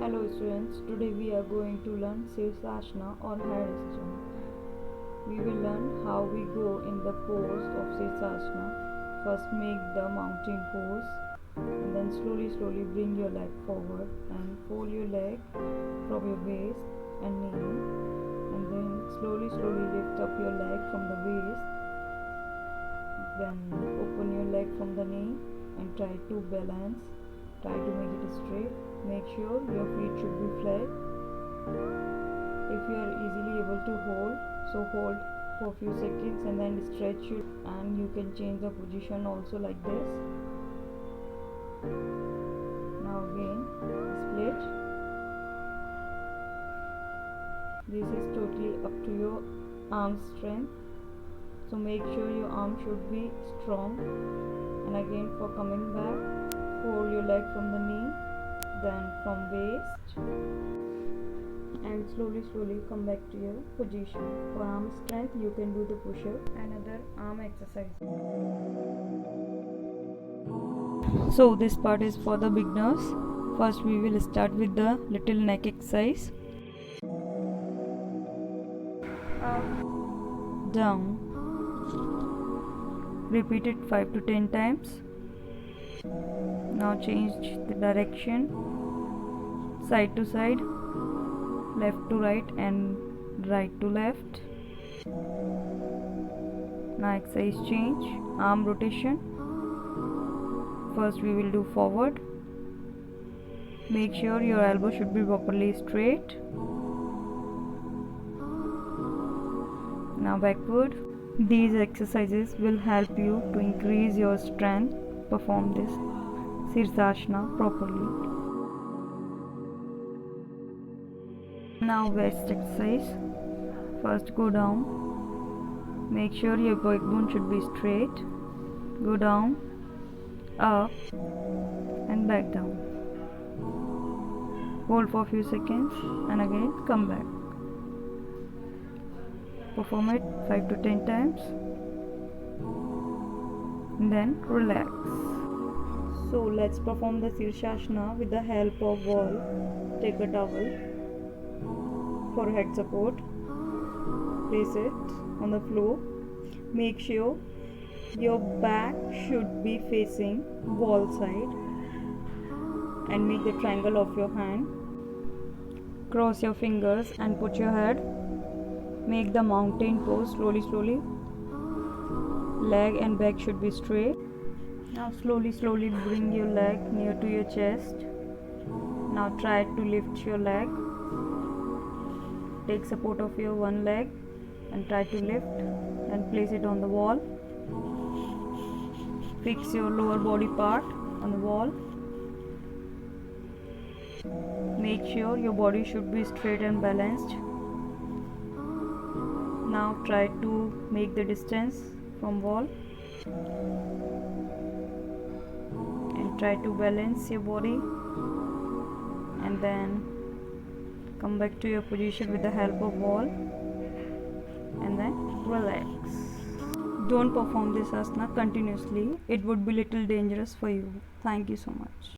Hello students, today we are going to learn SIRSASANA or handstand. We will learn how we go in the pose of SIRSASANA. First make the mountain pose and then slowly bring your leg forward and fold your leg from your waist and knee, and then slowly lift up your leg from the waist, then open your leg from the knee and try to balance. Try to make it straight. Make sure your feet should be flat. If you are easily able to hold, so hold for a few seconds and then stretch it, and you can change the position also like this. Now again split. This is totally up to your arm strength, so make sure your arm should be strong. And again, for coming back, fold your leg from the knee, then from waist, and slowly come back to your position. For arm strength, you can do the push-up and other arm exercise. So this part is for the beginners. First we will start with the little neck exercise. Up, down. Repeat it 5 to 10 times. Now change the direction, side to side, left to right and right to left. Now exercise change, arm rotation. First we will do forward. Make sure your elbow should be properly straight. Now backward. These exercises will help you to increase your strength. Perform this SIRSASANA properly. Now waist exercise. First go down. Make sure your backbone should be straight. Go down, up and back down. Hold for a few seconds and again come back. Perform it 5 to 10 times. And then relax. So let's perform the SIRSASANA with the help of wall. Take a towel for head support. Place it on the floor. Make sure your back should be facing wall side, and make the triangle of your hand. Cross your fingers and put your head. Make the mountain pose slowly. Leg and back should be straight. Now slowly bring your leg near to your chest. Now try to lift your leg. Take support of your one leg and try to lift and place it on the wall. Fix your lower body part on the wall. Make sure your body should be straight and balanced. Now try to make the distance from wall and try to balance your body, and then come back to your position with the help of wall and then relax. Don't perform this asana continuously, it would be little dangerous for you. Thank you so much.